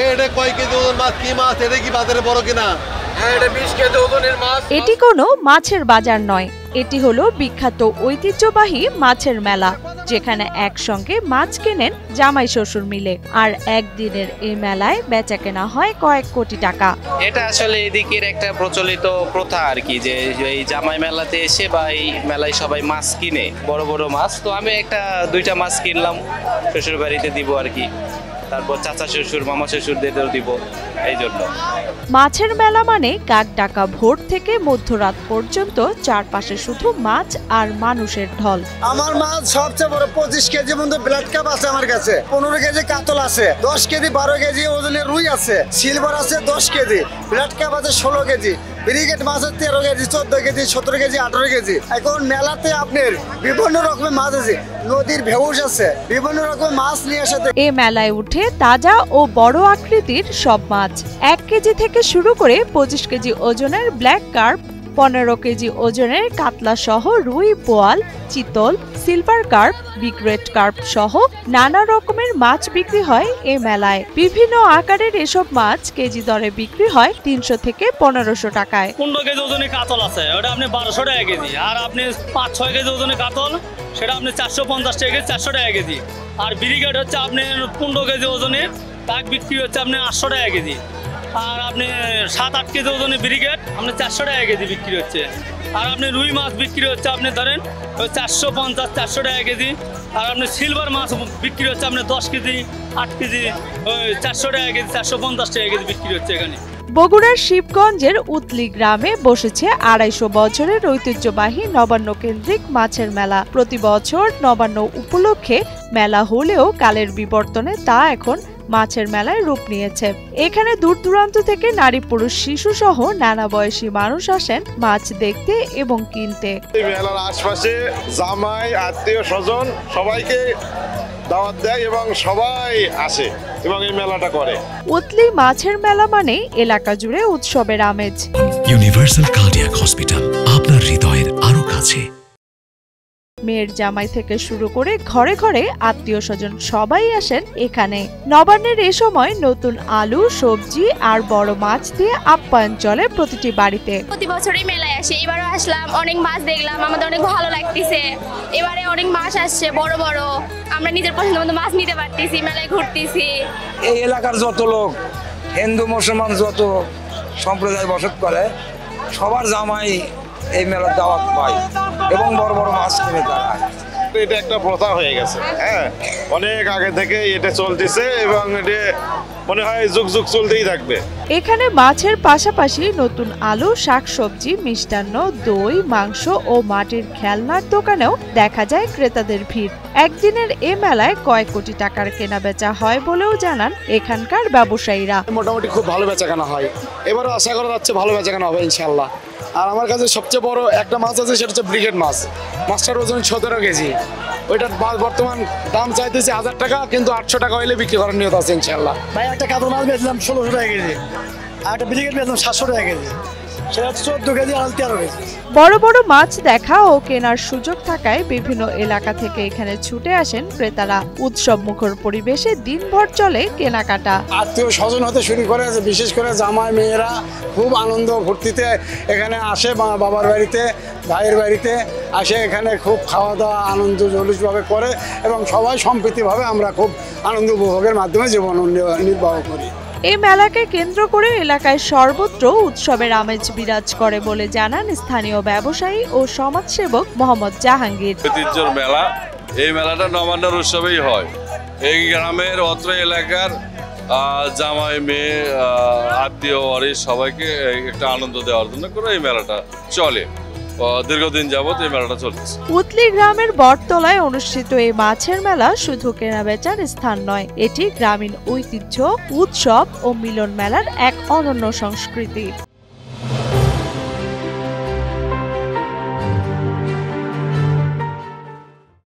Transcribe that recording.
এটা কয় কেজি ওজন মাছ? কি মাছ? এটা কি বাজারে বড় কিনা? হ্যাঁ, এটা 20 কেজি ওজনের মাছ। এটি কোনো মাছের বাজার নয়, এটি হলো বিখ্যাত ঐতিহ্যবাহী মাছের মেলা, যেখানে একসঙ্গে মাছ কেনেন জামাই শ্বশুর মিলে। আর একদিনের এই মেলায় বেচা কেনা হয় কয়েক কোটি টাকা। এটা আসলে এদিকের একটা প্রচলিত প্রথা আর কি, যে এই জামাই মেলাতে এসে বা এই মেলায় সবাই মাছ কিনে, বড় বড় মাছ। তো আমি দুইটা মাছ কিনলাম, শ্বশুর বাড়িতে দিব আর কি, তারপর চাচা শ্বশুর মামা শ্বশুরদেরও দিব। এই জন্য মাছের মেলা মানে কাক ডাকা ভোর থেকে মধ্যরাত পর্যন্ত চারপাশে শুধু মাছ আর মানুষের ঢল। আমার মাছ সবচেয়ে বড় 25 কেজি মতো ব্লাড কাপ আছে আমার কাছে, 15 কেজি কাতল আছে, 10 কেজি 12 কেজি ওজনের রুই আছে, সিলভার আছে 10 কেজি, ব্লাড কাপ আছে 16 কেজি, ব্রিগেড মাছ আছে 13 কেজি, 14 কেজি, 17 কেজি, 18 কেজি। এখন মেলাতে আপনার বিভিন্ন রকমের মাছ আছে, নদীর ভেউস আছে, বিভিন্ন রকমের মাছ নিয়ে আসে। এ মেলায় উঠে তাজা ও বড় আকৃতির সব মাছ। 1 কেজি থেকে শুরু করে 25 কেজি ওজনের ব্ল্যাক কার্প, 15 কেজি ওজনের কাতলা সহ রুই, বোয়াল, চিতল, silver carp, big red carp সহ নানা রকমের মাছ বিক্রি হয় এ মেলায়। বিভিন্ন আকারের এসব মাছ কেজি দরে বিক্রি হয় 300 থেকে 1500 টাকায়। 15 কেজি ওজনের কাতল আছে, ওটা আপনি 1200 টাকা কেজি। আর আপনি 5-6 কেজি ওজনের কাতল, সেটা আপনি 450 টাকা কেজি, 400 টাকা কেজি। আর ব্রিগেড হচ্ছে আপনি 15 কেজি ওজনের, তাক বিক্রি হচ্ছে আপনি 800 টাকা কেজি। আর আপনি 7-8 কেজি ওজনের ব্রিগেড আপনি 400 টাকা কেজি বিক্রি হচ্ছে। আর আপনি রুই মাছ বিক্রি হচ্ছে আপনি ধরেন 450-400 টাকা কেজি। আর আপনি সিলভার মাছ বিক্রি হচ্ছে আপনি 10 কেজি 8 কেজি 400 টাকা কেজি, 450 টাকা কেজি বিক্রি হচ্ছে এখানে। বগুড়ার শিবগঞ্জের উতলি গ্রামে বসেছে 250 বছরের ঐতিহ্যবাহী নবান্ন কেন্দ্রিক মাছের মেলা। প্রতি বছর নবান্ন উপলক্ষে মেলা হলেও কালের বিবর্তনে তা এখন মাছের মেলায় রূপ নিয়েছে। এখানে দূর দূরান্ত থেকে নারী পুরুষ শিশু সহ নানা বয়সী মানুষ আসেন মাছ দেখতে এবং কিনতে। মেলার আশপাশে জামাই আত্মীয় স্বজন সবাইকে দাওয়াত দেয় এবং সবাই আসে এবং এই মেলাটা করে। উতলি মাছের মেলা মানে এলাকা জুড়ে উৎসবের আমেজ। ইউনিভার্সাল কার্ডিয়াক হসপিটাল, আপনার হৃদয়ের আরো কাছে। মেয়ের জামাই থেকে শুরু করে ঘরে ঘরে আত্মীয় স্বজন সবাই আসেন এখানে। নবান্নের এ সময় নতুন আলু, সবজি আর বড় মাছ দিয়ে আপ্যায়ন চলে প্রতিটি বাড়িতে। প্রতি বছরই মেলায় আসে, এবারও আসলাম, অনেক মাছ দেখলাম, আমাদের অনেক ভালো লাগতেছে। এবারে অনেক মাছ আসছে বড় বড়, আমরা নিজের পছন্দ মতো মাছ নিতে পারতেছি, মেলায় ঘুরতেছি। এই এলাকার যত লোক, হিন্দু মুসলমান যত সম্প্রদায় বসত করে, সবার জামাই এই মেলার দাওয়াত পায় এবং বড় বড় মাছ কিনে তারা। এটা একটা প্রথা হয়ে গেছে, হ্যাঁ, অনেক আগে থেকে এটা চলতেছে এবং এটা মনে হয় যুগ যুগ চলতেই থাকবে। এখানে মাছের পাশাপাশি নতুন আলু, শাকসবজি, মিষ্টান্ন, দই, মাংস ও মাটির খেলনার দোকানেও দেখা যায় ক্রেতাদের ভিড়। একদিনের এ মেলায় কয়েক কোটি টাকার কেনা বেচা হয় বলেও জানান এখানকার ব্যবসায়ীরা। মোটামুটি খুব ভালো বেচাকেনা হয়, এবারও আশা করা যাচ্ছে ভালো বেচাকেনা হবে ইনশাল্লাহ। আর আমার কাছে সবচেয়ে বড় একটা মাছ আছে, সেটা হচ্ছে ব্রিগেড মাছ। মাছটার ওজন 17 কেজি। ওইটার বর্তমান দাম চাইতেছে 1000 টাকা, কিন্তু 800 টাকা হইলে বিক্রি করার নিয়ত আছে ইনশাল্লাহ। ভাই একটা কাতল মাছ বেচলাম 1600 টাকা কেজি, আর একটা ব্রিগেড বেচলাম 700 টাকা কেজি, সেটা হচ্ছে 14 কেজি আর 13 কেজি। বড় বড় মাছ দেখা ও কেনার সুযোগ থাকায় বিভিন্ন এলাকা থেকে এখানে ছুটে আসেন ক্রেতারা। উৎসব মুখর পরিবেশে দিনভর চলে কেনাকাটা। আত্মীয় স্বজন হতে শুরু করে, বিশেষ করে জামাই মেয়েরা খুব আনন্দ ফুর্তিতে এখানে আসে, বাবার বাড়িতে ভাইয়ের বাড়িতে আসে, এখানে খুব খাওয়া দাওয়া আনন্দ জলুসভাবে করে এবং সবাই সম্প্রীতিভাবে আমরা খুব আনন্দ উপভোগের মাধ্যমে জীবন নির্বাহ করি। এই মেলাকে কেন্দ্র করে এলাকায় সর্বত্র উৎসবের আমেজ বিরাজ করে বলে জানান স্থানীয় ব্যবসায়ী ও সমাজসেবক মোহাম্মদ জাহাঙ্গীর। ঐতিহ্যের মেলা, এই মেলাটা নবান্নের উৎসবেই হয়। এই গ্রামের অত্র এলাকার জামাই মেয়ে আত্মীয় ওয়ারিশ সবাইকে একটা আনন্দ দেওয়ার জন্য করে এই মেলাটা চলে। দীর্ঘদিন যাবত এই মেলাটা চলতেছে। উতলি গ্রামের বটতলায় অনুষ্ঠিত এই মাছের মেলা শুধু কেনাবেচার স্থান নয়, এটি গ্রামীণ ঐতিহ্য, উৎসব ও মিলন মেলার এক অনন্য সংস্কৃতি।